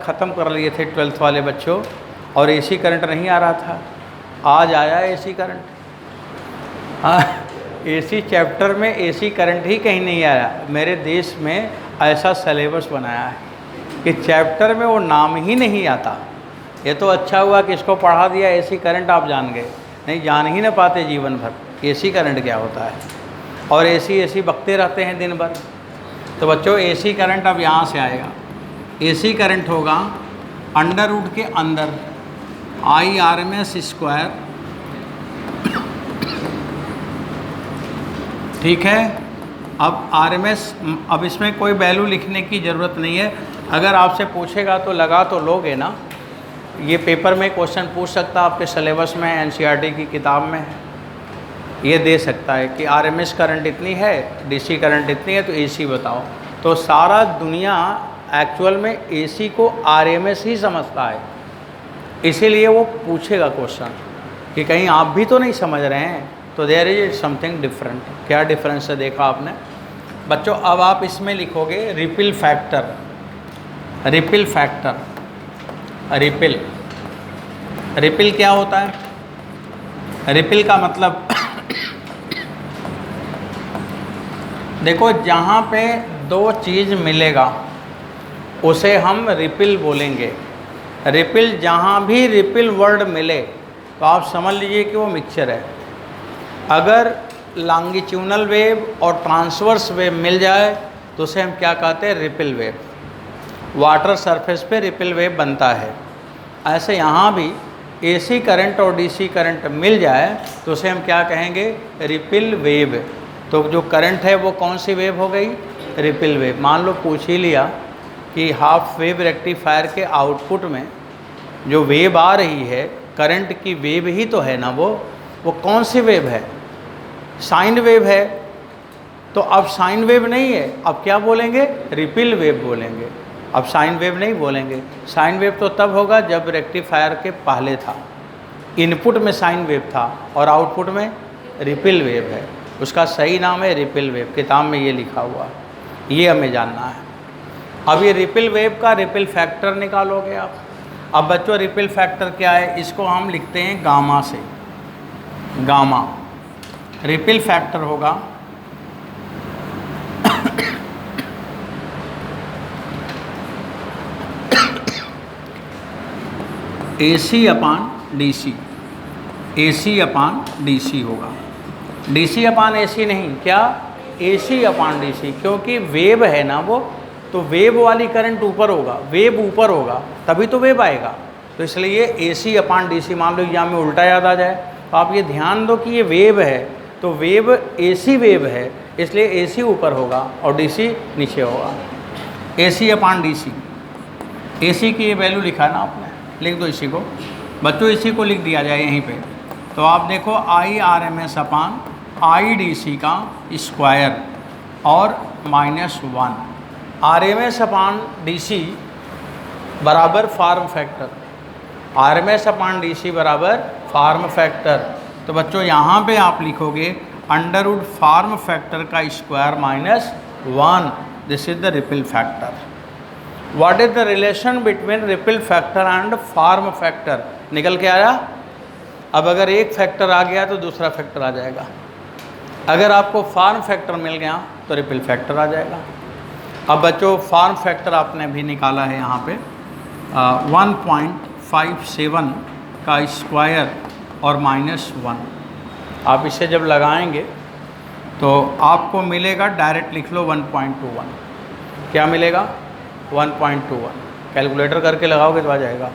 ख़त्म कर लिए थे 12th वाले बच्चों और एसी करंट नहीं आ रहा था। आज आया एसी करंट। हाँ, एसी चैप्टर में एसी करंट ही कहीं नहीं आया। मेरे देश में ऐसा सिलेबस बनाया है कि चैप्टर में वो नाम ही नहीं आता। ये तो अच्छा हुआ कि इसको पढ़ा दिया, एसी करंट आप जान गए, नहीं जान ही ना पाते जीवन भर एसी करंट क्या होता है। और एसी बकते रहते हैं दिन भर। तो बच्चों एसी करंट अब यहाँ से आएगा। एसी करंट होगा अंडर रूट के अंदर IRMS स्क्वायर, ठीक है। अब RMS, अब इसमें कोई वैल्यू लिखने की ज़रूरत नहीं है। अगर आपसे पूछेगा तो लगा तो लोगे ना। ये पेपर में क्वेश्चन पूछ सकता, आपके सिलेबस में NCERT की किताब में है, ये दे सकता है कि RMS करंट इतनी है, DC करंट इतनी है, तो AC बताओ। तो सारा दुनिया एक्चुअल में AC को RMS ही समझता है, इसीलिए वो पूछेगा क्वेश्चन कि कहीं आप भी तो नहीं समझ रहे हैं। तो देयर इज समथिंग डिफरेंट। क्या डिफरेंस है देखा आपने बच्चों। अब आप इसमें लिखोगे ripple factor. Ripple factor, ripple क्या होता है? रिपिल का मतलब देखो, जहाँ पे दो चीज़ मिलेगा उसे हम रिपिल बोलेंगे। रिपिल, जहाँ भी रिपिल वर्ड मिले तो आप समझ लीजिए कि वो मिक्सचर है। अगर लॉन्गिट्यूडनल वेव और ट्रांसवर्स वेव मिल जाए तो उसे हम क्या कहते हैं? Ripple wave. वाटर सरफेस पे रिपिल वेव बनता है। ऐसे यहाँ भी AC करंट और DC करंट मिल जाए तो उसे हम क्या कहेंगे? Ripple wave. तो जो करंट है वो कौन सी वेव हो गई? Ripple wave. मान लो पूछ ही लिया कि हाफ वेव रेक्टिफायर के आउटपुट में जो वेव आ रही है, करंट की वेव ही तो है ना वो कौन सी वेव है? साइन वेव है। तो अब साइन वेव नहीं है, अब क्या बोलेंगे? रिपिल वेव बोलेंगे। अब साइन वेव नहीं बोलेंगे। साइन वेव तो तब होगा जब रेक्टिफायर के पहले था, इनपुट में साइन वेव था और आउटपुट में रिपिल वेव है। उसका सही नाम है रिपिल वेव। किताब में ये लिखा हुआ, ये हमें जानना है। अब ये रिपिल वेव का रिपिल फैक्टर निकालोगे आप। अब बच्चों रिपिल फैक्टर क्या है? इसको हम लिखते हैं गामा से। गामा रिपिल फैक्टर होगा AC अपान DC। AC अपान DC होगा। DC अपान AC नहीं, क्या? AC अपान DC, क्योंकि वेव है ना वो, तो वेव वाली करंट ऊपर होगा, वेव ऊपर होगा तभी तो वेव आएगा। तो इसलिए AC अपान DC। मान लो एग्जाम में उल्टा याद आ जाए तो आप ये ध्यान दो कि ये वेव है, तो वेव AC वेव है, इसलिए AC ऊपर होगा और DC नीचे होगा। AC अपान DC। AC की ये वैल्यू लिखा ना आपने, लिख दो इसी को बच्चों, इसी को लिख दिया जाए यहीं पे। तो आप देखो IRMS अपान IDC का स्क्वायर और -1। RMS अपान DC बराबर form factor. RMS upon DC बराबर फार्म फैक्टर। तो बच्चों यहाँ पे आप लिखोगे अंडर रूट फार्म फैक्टर का square -1। This is the ripple factor. What is the relation between ripple factor and form factor? निकल के आया। अब अगर एक फैक्टर आ गया तो दूसरा फैक्टर आ जाएगा। अगर आपको फार्म फैक्टर मिल गया तो रिपिल फैक्टर आ जाएगा। अब बच्चों फार्म फैक्टर आपने भी निकाला है यहाँ पे 1.57 का स्क्वायर और -1। आप इसे जब लगाएंगे तो आपको मिलेगा, डायरेक्ट लिख लो 1.21। क्या मिलेगा? 1.21। कैलकुलेटर करके लगाओगे तो आ जाएगा।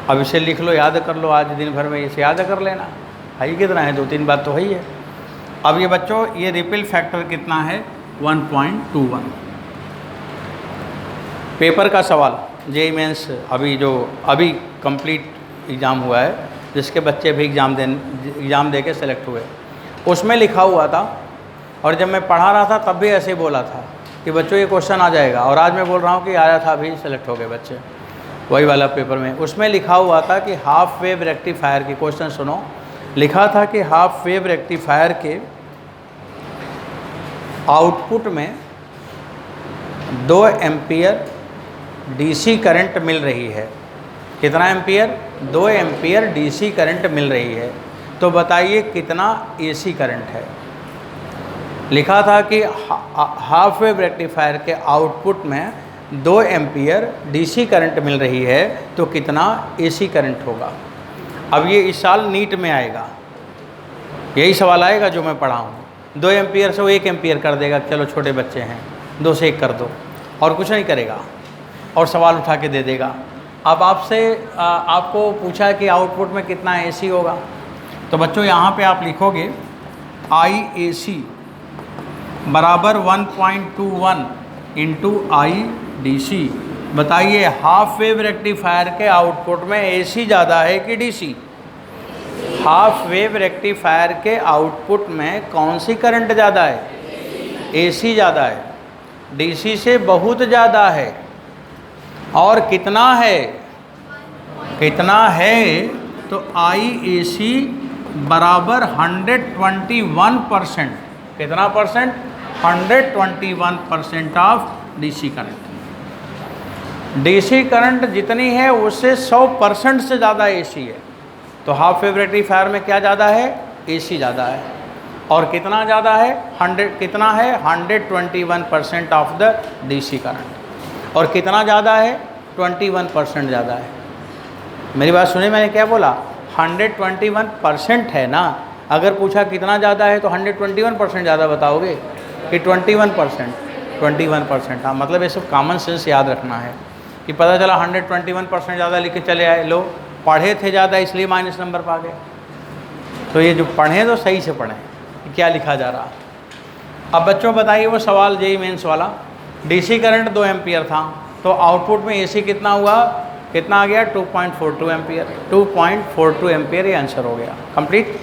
अब इसे लिख लो, याद कर लो, आज दिन भर में इसे याद कर लेना। है कितना है? 2-3 बात तो है ही है। अब ये बच्चों ये रिपिल फैक्टर कितना है? 1.21। पेपर का सवाल JEE मेंस अभी कंप्लीट एग्ज़ाम हुआ है, जिसके बच्चे भी एग्ज़ाम दे के सेलेक्ट हुए, उसमें लिखा हुआ था। और जब मैं पढ़ा रहा था तब भी ऐसे ही बोला था कि बच्चों ये क्वेश्चन आ जाएगा, और आज मैं बोल रहा हूँ कि आया था, अभी सेलेक्ट हो गए बच्चे वही वाला पेपर में। उसमें लिखा हुआ था कि हाफ वेव रेक्टिफायर की, क्वेश्चन सुनो, लिखा था कि हाफ वेव रेक्टिफायर के आउटपुट में 2 एम्पियर डीसी करंट मिल रही है। कितना एम्पियर? 2 एम्पियर डीसी करंट मिल रही है। तो बताइए कितना एसी करंट है। लिखा था कि हाफ वेव रेक्टिफायर के आउटपुट में 2 एम्पियर डीसी करंट मिल रही है, तो कितना एसी करंट होगा। अब ये इस साल नीट में आएगा, यही सवाल आएगा जो मैं पढ़ा हूँ। 2 एम्पियर से वो 1 एम्पियर कर देगा, चलो छोटे बच्चे हैं 2 से 1 कर दो, और कुछ नहीं करेगा और सवाल उठा के दे देगा। अब आपको पूछा कि आउटपुट में कितना एसी होगा, तो बच्चों यहाँ पे आप लिखोगे आई ए सी बराबर 1.21 इंटू आई डी सी। बताइए हाफ वेव रेक्टिफायर के आउटपुट में एसी ज़्यादा है कि डीसी? हाफ वेव रेक्टिफायर के आउटपुट में कौन सी करंट ज़्यादा है? एसी ज़्यादा है, डीसी से बहुत ज़्यादा है। और कितना है? कितना है? तो आई ए सी बराबर 121%। कितना percent? 121% of DC current. DC current जितनी है उससे 100% से ज़्यादा एसी है। तो हाफ वेव रेक्टिफायर में क्या ज़्यादा है? एसी ज़्यादा है। और कितना ज़्यादा है? 121% ऑफ द डीसी करंट। और कितना ज़्यादा है? 21% ज़्यादा है। मेरी बात सुने, मैंने क्या बोला? 121% है ना। अगर पूछा कितना ज़्यादा है तो 121% ज़्यादा बताओगे कि 21%? 21%। हाँ, मतलब ये सब कॉमन सेंस याद रखना है कि पता चला 121% ज़्यादा लिख के चले आए, लो पढ़े थे ज़्यादा इसलिए माइनस नंबर पा गए। तो ये जो पढ़ें तो सही से पढ़ें कि क्या लिखा जा रहा। अब बच्चों बताइए वो सवाल जेईई मेंस वाला, डीसी करंट 2 एम्पियर था, तो आउटपुट में एसी कितना हुआ? कितना आ गया? 2.42 एम्पियर। 2.42 एम्पियर ये आंसर हो गया कंप्लीट।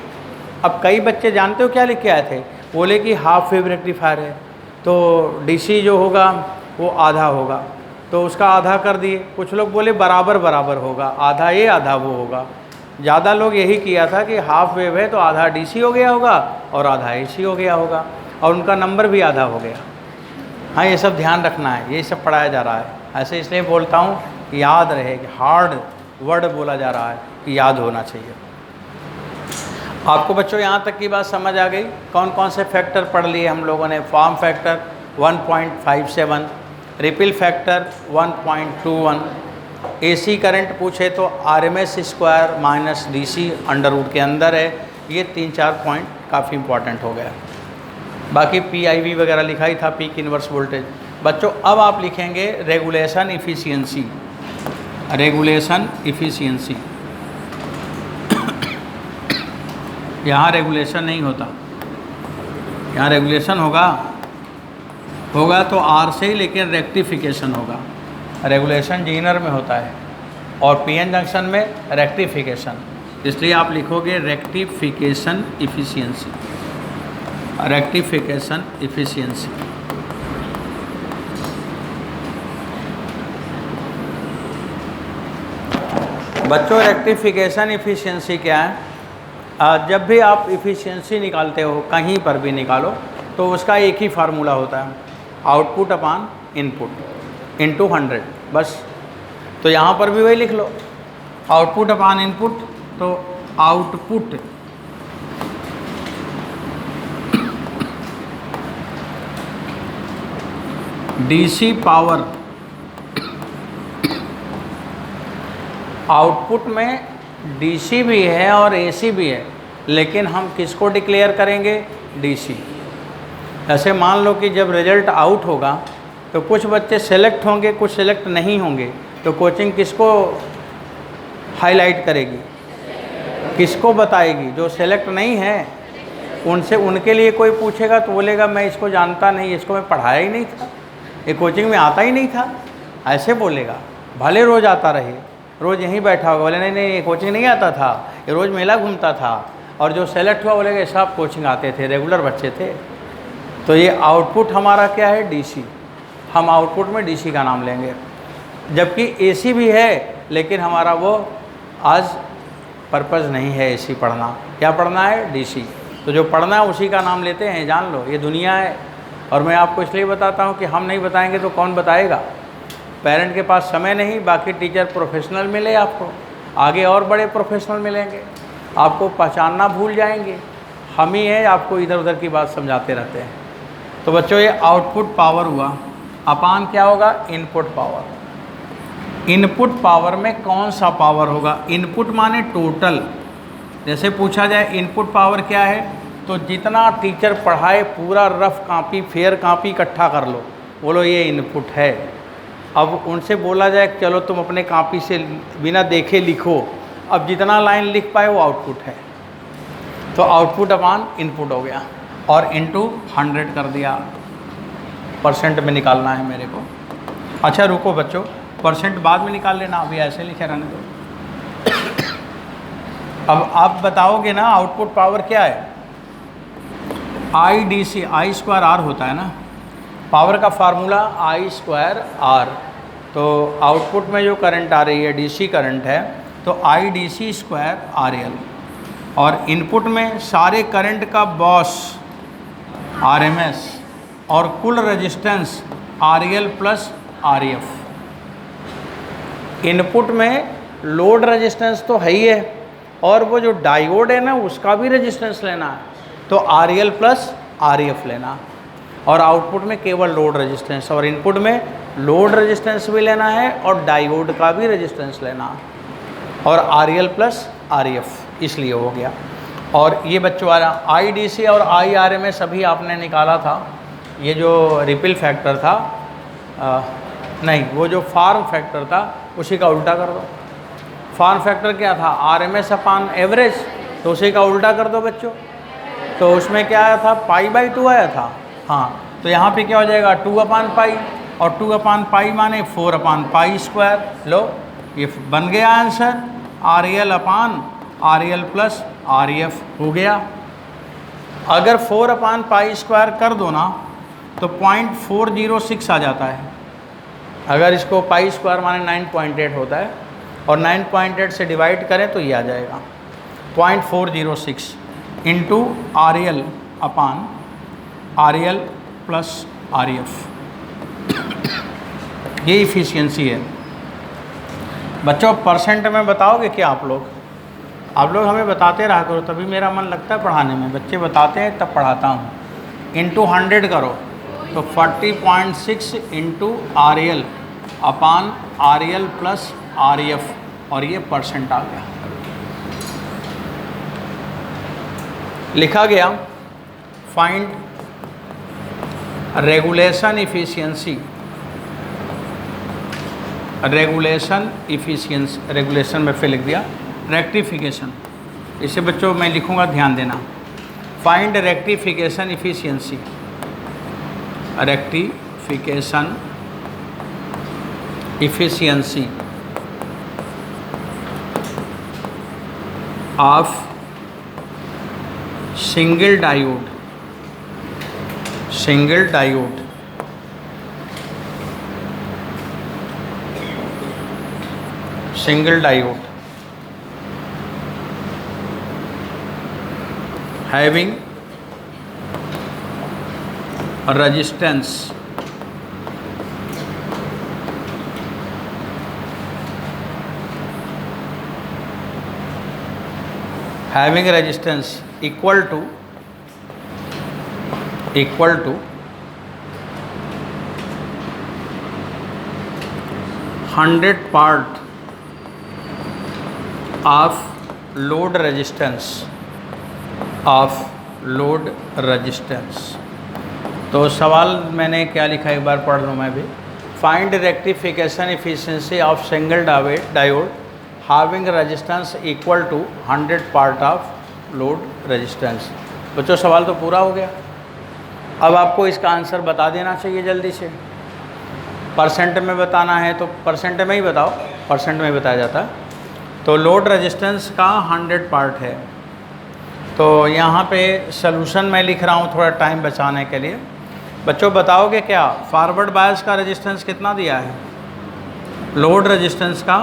अब कई बच्चे जानते हो क्या लिख के आए थे? बोले कि हाफ वेव रेक्टिफायर है तो डीसी जो होगा वो आधा होगा, तो उसका आधा कर दिए। कुछ लोग बोले बराबर बराबर होगा, आधा ये आधा वो होगा। ज़्यादा लोग यही किया था कि हाफ वेव है तो आधा डीसी हो गया होगा और आधा एसी हो गया होगा, और उनका नंबर भी आधा हो गया। हाँ, ये सब ध्यान रखना है, ये सब पढ़ाया जा रहा है। ऐसे इसलिए बोलता हूँ कि याद रहे, कि हार्ड वर्ड बोला जा रहा है कि याद होना चाहिए। आपको बच्चों यहाँ तक की बात समझ आ गई? कौन कौन से फैक्टर पढ़ लिए हम लोगों ने? Form factor 1.57, ripple factor 1.21, AC current पूछे तो RMS square minus DC under root के अंदर है। ये 3-4 पॉइंट काफ़ी इंपॉर्टेंट हो गया। बाकी PIV वगैरह लिखा ही था, पीक इन्वर्स वोल्टेज। बच्चों अब आप लिखेंगे रेगुलेशन इफ़िशियंसी। रेगुलेशन इफ़िशियंसी, यहाँ रेगुलेशन नहीं होता, यहाँ रेगुलेशन होगा तो R से ही, लेकिन रेक्टिफिकेशन होगा। रेगुलेशन जीनर में होता है और PN जंक्शन में रेक्टिफिकेशन, इसलिए आप लिखोगे रेक्टिफिकेशन इफ़िशियंसी। Rectification efficiency. बच्चों रेक्टिफिकेशन इफ़िशियंसी क्या है? जब भी आप इफ़िशियंसी निकालते हो, कहीं पर भी निकालो, तो उसका एक ही फार्मूला होता है, आउटपुट अपान इनपुट इंटू 100, बस। तो यहाँ पर भी वही लिख लो, आउटपुट अपान इनपुट। तो आउटपुट DC पावर, आउटपुट में DC भी है और AC भी है, लेकिन हम किसको डिक्लेयर करेंगे? DC। ऐसे मान लो कि जब रिजल्ट आउट होगा तो कुछ बच्चे सेलेक्ट होंगे, कुछ सेलेक्ट नहीं होंगे, तो कोचिंग किसको हाईलाइट करेगी? किसको बताएगी? जो सेलेक्ट नहीं है उनसे, उनके लिए कोई पूछेगा तो बोलेगा मैं इसको जानता नहीं, इसको मैं पढ़ाया ही नहीं था, ये कोचिंग में आता ही नहीं था, ऐसे बोलेगा। भले रोज़ आता रहे, रोज़ यहीं बैठा होगा, बोले नहीं नहीं ये कोचिंग नहीं आता था, ये रोज़ मेला घूमता था। और जो सेलेक्ट हुआ बोलेगा सब कोचिंग आते थे, रेगुलर बच्चे थे। तो ये आउटपुट हमारा क्या है? DC। हम आउटपुट में DC का नाम लेंगे, जबकि AC भी है, लेकिन हमारा वो आज पर्पज़ नहीं है AC पढ़ना। क्या पढ़ना है? DC। तो जो पढ़ना है उसी का नाम लेते हैं, जान लो, ये दुनिया है। और मैं आपको इसलिए बताता हूँ कि हम नहीं बताएंगे तो कौन बताएगा? पेरेंट के पास समय नहीं, बाकी टीचर प्रोफेशनल मिले आपको, आगे और बड़े प्रोफेशनल मिलेंगे, आपको पहचानना भूल जाएंगे। हम ही हैं आपको इधर उधर की बात समझाते रहते हैं। तो बच्चों ये आउटपुट पावर हुआ, अपान क्या होगा, इनपुट पावर। इनपुट पावर में कौन सा पावर होगा, इनपुट माने टोटल। जैसे पूछा जाए इनपुट पावर क्या है, तो जितना टीचर पढ़ाए पूरा रफ कापी फेयर कापी इकट्ठा कर लो, बोलो ये इनपुट है। अब उनसे बोला जाए चलो तुम अपने कापी से बिना देखे लिखो, अब जितना लाइन लिख पाए वो आउटपुट है। तो आउटपुट अपान इनपुट हो गया, और इनटू 100 कर दिया, परसेंट में निकालना है मेरे को। अच्छा रुको बच्चों, परसेंट बाद में निकाल लेना, अभी ऐसे लिखे रहने दो। अब आप बताओगे ना आउटपुट पावर क्या है, IDC, आई स्क्वायर आर होता है ना, पावर का फार्मूला आई स्क्वायर आर। तो आउटपुट में जो करंट आ रही है DC करंट है, तो IDC स्क्वायर RL, और इनपुट में सारे करंट का बॉस RMS, और कुल resistance RL plus RF। Input में लोड रेजिस्टेंस तो है ही है, और वो जो डायोड है ना उसका भी रेजिस्टेंस लेना है, तो RL प्लस RF लेना, और आउटपुट में केवल लोड रेजिस्टेंस, और इनपुट में लोड रेजिस्टेंस भी लेना है और डायोड का भी रेजिस्टेंस लेना, और RL प्लस RF, इसलिए हो गया। और ये बच्चों IDC और IRMS अभी आपने निकाला था, ये जो रिपिल फैक्टर था, नहीं वो जो फार्म फैक्टर था उसी का उल्टा कर दो। फार्म फैक्टर क्या था, RMS अपान एवरेज, तो उसी का उल्टा कर दो बच्चों। तो उसमें क्या आया था, π/2 आया था, हाँ, तो यहाँ पे क्या हो जाएगा 2/π, और 2/π माने 4/π²। लो ये बन गया आंसर, RL अपान RL प्लस RF हो गया। अगर 4/π² कर दो ना तो 0.406 आ जाता है। अगर इसको π² माने 9.8 होता है, और 9.8 से डिवाइड करें तो ये आ जाएगा 0.406 इंटू RL अपान RL प्लस RF। ये इफ़िशियंसी है बच्चों। परसेंट में बताओगे क्या आप लोग हमें बताते रहा करो, तभी मेरा मन लगता है पढ़ाने में। बच्चे बताते हैं तब पढ़ाता हूँ। इंटू 100 करो तो 40.6 इंटू RL अपान RL प्लस RF, और ये परसेंट आ गया। लिखा गया फाइंड रेगुलेशन इफिशियंसी, रेगुलेशन में फिर लिख दिया रेक्टिफिकेशन। इसे बच्चों मैं लिखूंगा, ध्यान देना। Find rectification efficiency, rectification efficiency of single diode having resistance equal to 100 part of load resistance। तो सवाल मैंने क्या लिखा एक बार पढ़ लूँ मैं भी। Find rectification efficiency of single diode having resistance equal to 100 part of load resistance. बच्चों सवाल तो पूरा हो गया। अब आपको इसका आंसर बता देना चाहिए जल्दी से। परसेंट में बताना है तो परसेंट में ही बताओ, परसेंट में बताया जाता है। तो लोड रेजिस्टेंस का 100 पार्ट है। तो यहाँ पे सलूशन मैं लिख रहा हूँ थोड़ा टाइम बचाने के लिए। बच्चों बताओगे क्या, फॉरवर्ड बायस का रेजिस्टेंस कितना दिया है, लोड रेजिस्टेंस का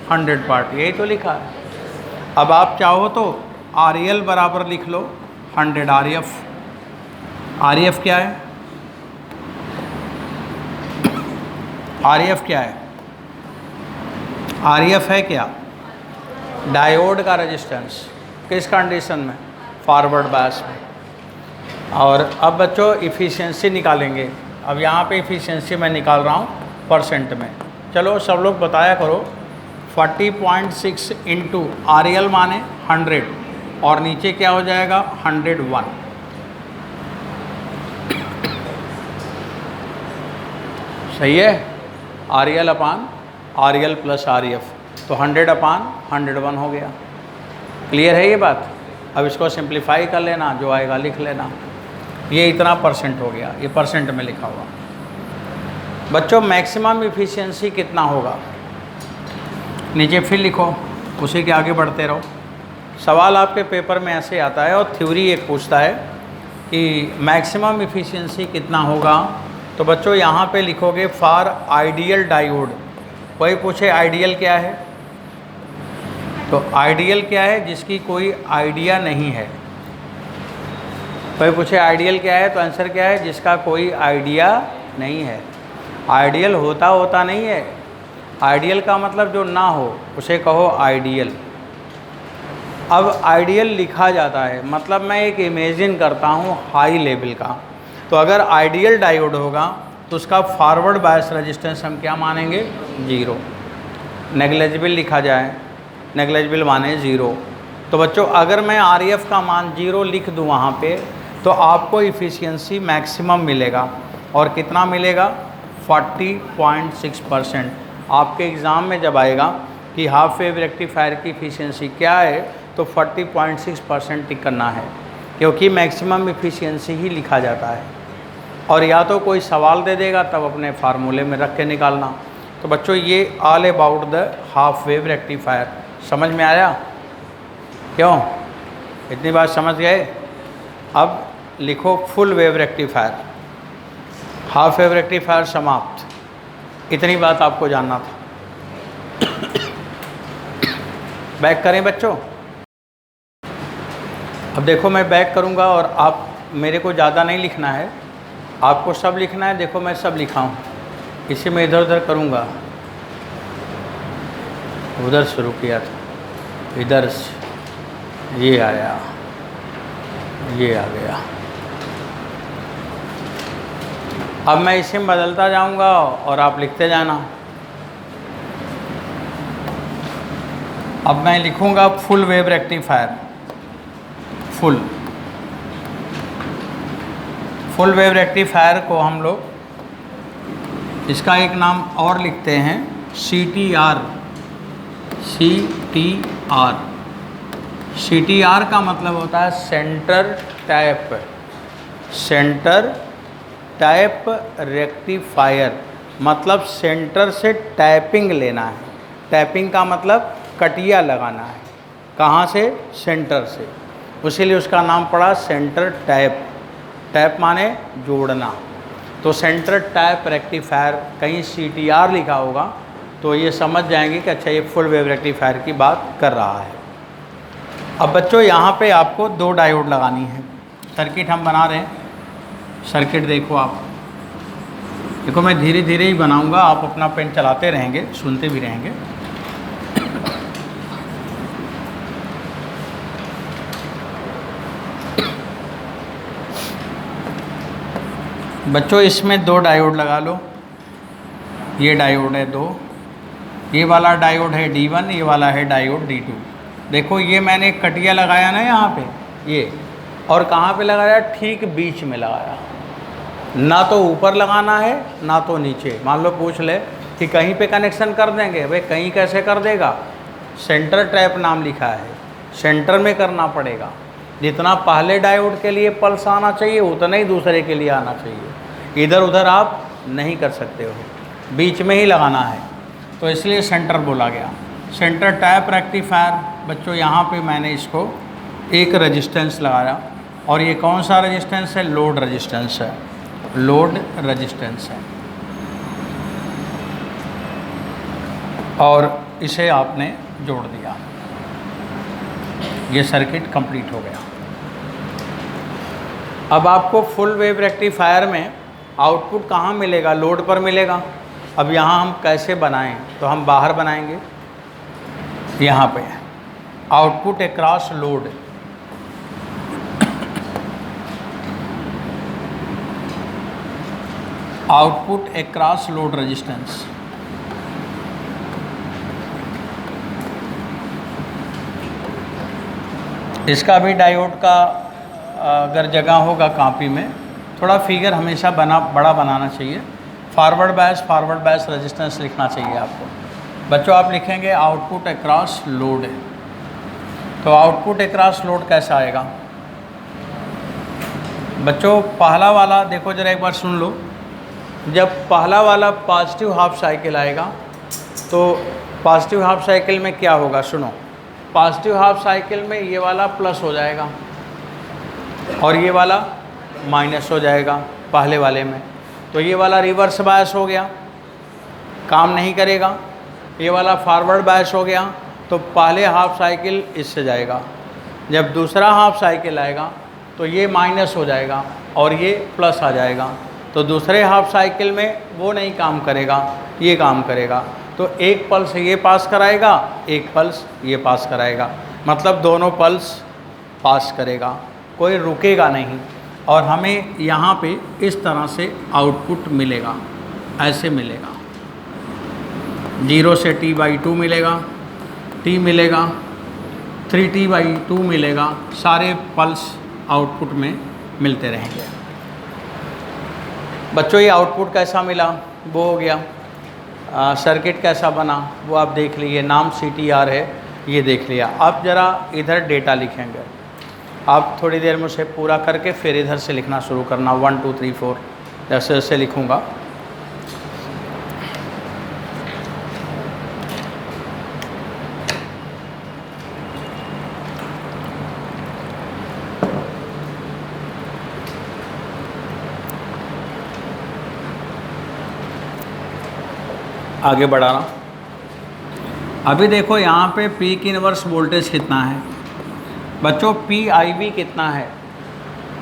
100 पार्ट, यही तो लिखा है। अब आप चाहो तो RL बराबर लिख लो 100 RF। RF क्या है, RF क्या है, RF है क्या? डायोड का रेजिस्टेंस। किस कंडीशन में? फॉरवर्ड बायस में। और अब बच्चों इफ़िशियंसी निकालेंगे। अब यहाँ पे इफ़िशियंसी मैं निकाल रहा हूँ परसेंट में। चलो सब लोग बताया करो। 40.6 इंटू RL माने 100 और नीचे क्या हो जाएगा? 101। सही है? RL अपान RL प्लस RF तो 100/101 हो गया। क्लियर है ये बात? अब इसको सिंप्लीफाई कर लेना, जो आएगा लिख लेना। ये इतना परसेंट हो गया, ये परसेंट में लिखा हुआ। बच्चों मैक्सिमम इफ़िशियंसी कितना होगा? नीचे फिर लिखो, उसी के आगे बढ़ते रहो। सवाल आपके पेपर में ऐसे आता है और थ्योरी एक पूछता है कि मैक्सिमम इफ़िशियंसी कितना होगा। तो बच्चों यहाँ पे लिखोगे फॉर आइडियल डायोड। कोई पूछे आइडियल क्या है, तो आइडियल क्या है? जिसकी कोई आइडिया नहीं है। कोई पूछे आइडियल क्या है, तो आंसर क्या है? जिसका कोई आइडिया नहीं है। आइडियल होता नहीं है। आइडियल का मतलब जो ना हो उसे कहो आइडियल। अब आइडियल लिखा जाता है, मतलब मैं एक इमेजिन करता हूँ हाई लेवल का। तो अगर आइडियल डायोड होगा तो उसका फॉरवर्ड बायस रेजिस्टेंस हम क्या मानेंगे? 0। नेग्लिजिबल लिखा जाए, नेग्लिजिबल माने 0। तो बच्चों अगर मैं RF का मान 0 लिख दूँ वहाँ पे, तो आपको इफ़िशियंसी मैक्सिमम मिलेगा। और कितना मिलेगा? 40.6%। आपके एग्ज़ाम में जब आएगा कि हाफ वेव रेक्टिफायर की इफ़िशियंसी क्या है, तो 40.6% टिक करना है, क्योंकि मैक्सिमम इफ़िशियंसी ही लिखा जाता है। और या तो कोई सवाल दे देगा तब अपने फार्मूले में रख के निकालना। तो बच्चों ये all about the half wave rectifier. समझ में आया? क्यों? इतनी बात समझ गए? अब लिखो full wave rectifier. Half wave rectifier समाप्त। इतनी बात आपको जानना था। बैक करें बच्चों। अब देखो मैं बैक करूंगा और आप मेरे को ज़्यादा नहीं लिखना है, आपको सब लिखना है। देखो मैं सब लिखा हूँ, इसी में इधर उधर करूँगा। उधर शुरू किया था, इधर से ये आया, ये आ गया। अब मैं इसे में बदलता जाऊंगा और आप लिखते जाना। अब मैं लिखूंगा full wave rectifier. Full wave rectifier को हम लोग इसका एक नाम और लिखते हैं CTR। CTR का मतलब होता है सेंटर टैप रेक्टिफायर। मतलब सेंटर से टैपिंग लेना है। टैपिंग का मतलब कटिया लगाना है। कहाँ से? सेंटर से। इसीलिए उसका नाम पड़ा सेंटर टैप। टैप माने जोड़ना। तो सेंटर टैप रेक्टिफायर, कहीं CTR लिखा होगा तो ये समझ जाएंगे कि अच्छा ये फुल वेव रेक्टिफायर की बात कर रहा है। अब बच्चों यहाँ पे आपको 2 डायोड लगानी है। सर्किट हम बना रहे हैं। सर्किट देखो आप, देखो मैं धीरे धीरे ही बनाऊंगा, आप अपना पेन चलाते रहेंगे, सुनते भी रहेंगे। बच्चों इसमें 2 डायोड लगा लो। ये डायोड है 2, ये वाला डायोड है D1, ये वाला है डायोड D2। देखो ये मैंने कटिया लगाया ना यहाँ पे, ये, और कहाँ पे लगाया? ठीक बीच में लगाया। ना तो ऊपर लगाना है ना तो नीचे। मान लो पूछ ले कि कहीं पे कनेक्शन कर देंगे, भाई कहीं कैसे कर देगा? सेंटर टैप नाम लिखा है, सेंटर में करना पड़ेगा। जितना पहले डायोड के लिए पल्स आना चाहिए उतना ही दूसरे के लिए आना चाहिए। इधर उधर आप नहीं कर सकते हो, बीच में ही लगाना है। तो इसलिए सेंटर बोला गया। Centre tap rectifier. बच्चों यहाँ पे मैंने इसको एक रेजिस्टेंस लगाया, और ये कौन सा रेजिस्टेंस है? लोड रेजिस्टेंस है। लोड रेजिस्टेंस है। और इसे आपने जोड़ दिया। ये सर्किट कंप्लीट हो गया। अब आपको फुल वेव रेक्टिफायर में आउटपुट कहाँ मिलेगा? लोड पर मिलेगा। अब यहाँ हम कैसे बनाएं? तो हम बाहर बनाएंगे। यहाँ पे output across load, output across load resistance. इसका भी डायोड का अगर जगह होगा कॉपी में, थोड़ा फिगर हमेशा बड़ा बनाना चाहिए। फॉरवर्ड बायस रेजिस्टेंस लिखना चाहिए आपको। बच्चों आप लिखेंगे आउटपुट अक्रॉस लोड, तो आउटपुट अक्रॉस लोड कैसा आएगा बच्चों? पहला वाला देखो जरा एक बार सुन लो। जब पहला वाला पॉजिटिव हाफ साइकिल आएगा तो पॉजिटिव हाफ साइकिल में क्या होगा, सुनो। पॉजिटिव हाफ साइकिल में ये वाला प्लस हो जाएगा और ये वाला माइनस हो जाएगा पहले वाले में, तो ये वाला रिवर्स बायस हो गया, काम नहीं करेगा। ये वाला फॉरवर्ड बायस हो गया, तो पहले हाफ साइकिल इससे जाएगा। जब दूसरा हाफ साइकिल आएगा तो ये माइनस हो जाएगा और ये प्लस आ जाएगा, तो दूसरे हाफ साइकिल में वो नहीं काम करेगा, ये काम करेगा। तो एक पल्स ये पास कराएगा, एक पल्स ये पास कराएगा, मतलब दोनों पल्स पास करेगा, कोई रुकेगा नहीं। और हमें यहाँ पे इस तरह से आउटपुट मिलेगा, ऐसे मिलेगा। 0 से T/2 मिलेगा, T मिलेगा, 3T/2 मिलेगा, सारे पल्स आउटपुट में मिलते रहेंगे। बच्चों ये आउटपुट कैसा मिला वो हो गया। सर्किट कैसा बना वो आप देख लीजिए, नाम CTR है, ये देख लिया। अब ज़रा इधर डेटा लिखेंगे, आप थोड़ी देर में उसे पूरा करके फिर इधर से लिखना शुरू करना, 1 2 3 4 जैसे जैसे लिखूँगा। आगे बढ़ाना। अभी देखो यहाँ पे पीक इनवर्स वोल्टेज कितना है बच्चों, PIV कितना है।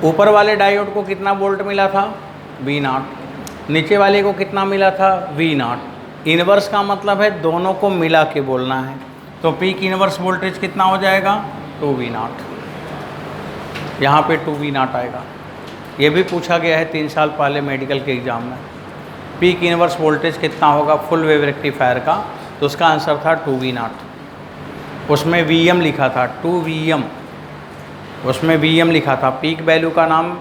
ऊपर वाले डायोड को कितना वोल्ट मिला था, V0। नीचे वाले को कितना मिला था, V0। इनवर्स का मतलब है दोनों को मिला के बोलना है, तो पीक इनवर्स वोल्टेज कितना हो जाएगा, 2V0। यहाँ पे 2V0 आएगा। ये भी पूछा गया है 3 साल पहले मेडिकल के एग्ज़ाम में, पीक इनवर्स वोल्टेज कितना होगा फुल वेव रेक्टिफायर का, तो उसका आंसर था 2V0। उसमें VM लिखा था, 2VM, उसमें VM लिखा था, पीक वैल्यू का नाम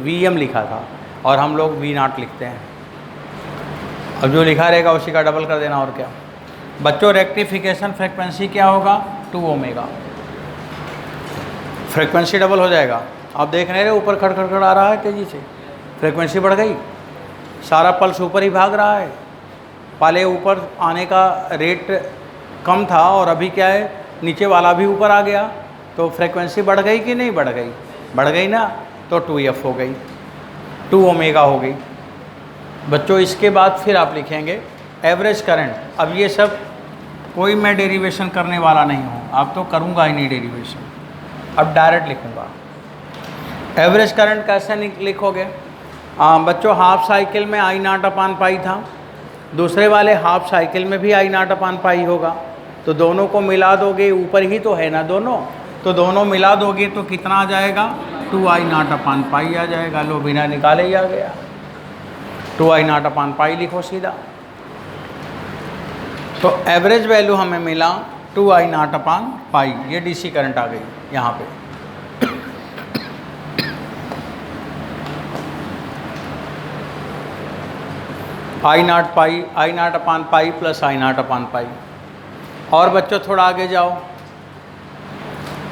VM लिखा था और हम लोग V0 लिखते हैं। अब जो लिखा रहेगा उसी का डबल कर देना, और क्या। बच्चों रेक्टिफिकेशन फ्रिक्वेंसी क्या होगा, 2 ओमेगा। फ्रिक्वेंसी डबल हो जाएगा। आप देख रहे हैं ऊपर खड़खड़ आ रहा है तेज़ी से, फ्रिक्वेंसी बढ़ गई, सारा पल्स ऊपर ही भाग रहा है। पहले ऊपर आने का रेट कम था और अभी क्या है, नीचे वाला भी ऊपर आ गया, तो फ्रिक्वेंसी बढ़ गई कि नहीं बढ़ गई, बढ़ गई ना, तो 2F हो गई, 2 ओमेगा हो गई। बच्चों इसके बाद फिर आप लिखेंगे एवरेज करंट। अब ये सब कोई मैं डेरिवेशन करने वाला नहीं हूँ, अब तो करूँगा ही नहीं डेरिवेशन, अब डायरेक्ट लिखूँगा। एवरेज करंट कैसे लिखोगे बच्चों, हाफ साइकिल में I0/पाई था, दूसरे वाले हाफ साइकिल में भी I0/पाई होगा, तो दोनों को मिला दोगे, ऊपर ही तो है ना दोनों, तो दोनों मिला दोगे तो कितना आ जाएगा, 2I0/पाई आ जाएगा। लो बिना निकाले ही आ गया, 2I0/पाई लिखो सीधा। तो एवरेज वैल्यू हमें मिला 2I0/पाई, ये DC करंट आ गई यहाँ पे। I0/पाई प्लस I0/पाई। और बच्चों थोड़ा आगे जाओ,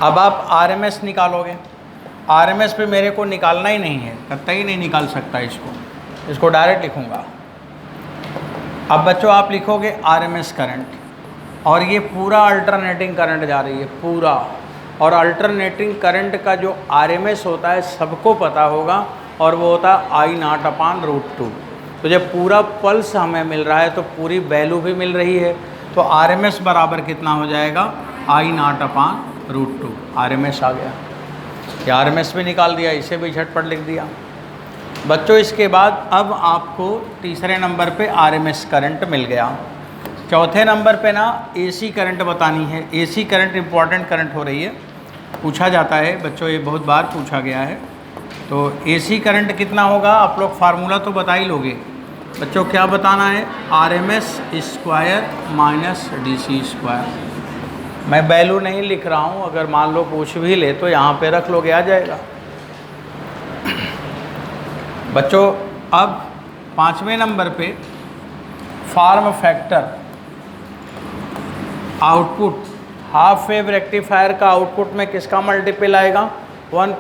अब आप RMS निकालोगे। RMS पे मेरे को निकालना ही नहीं है, कतई नहीं निकाल सकता इसको डायरेक्ट लिखूँगा। अब बच्चों आप लिखोगे RMS करंट, और ये पूरा अल्टरनेटिंग करंट जा रही है पूरा, और अल्टरनेटिंग करंट का जो RMS होता है सबको पता होगा, और वो होता है I0/√2। तो जब पूरा पल्स हमें मिल रहा है तो पूरी वैल्यू भी मिल रही है, तो RMS बराबर कितना हो जाएगा, I0/√2। RMS आ गया, ये RMS भी निकाल दिया, इसे भी झटपट लिख दिया। बच्चों इसके बाद अब आपको तीसरे नंबर पे RMS करंट मिल गया। चौथे नंबर पे ना एसी करंट बतानी है। एसी करंट इम्पॉर्टेंट करंट हो रही है, पूछा जाता है बच्चों, ये बहुत बार पूछा गया है। तो एसी करंट कितना होगा, आप लोग फार्मूला तो बता ही लोगे बच्चों। क्या बताना है, RMS square minus DC square. मैं वैल्यू नहीं लिख रहा हूँ, अगर मान लो पूछ भी ले तो यहाँ पे रख लोगे, आ जाएगा बच्चों। अब 5वें नंबर पे form factor output, half wave rectifier का आउटपुट में किसका मल्टीपल आएगा, 1.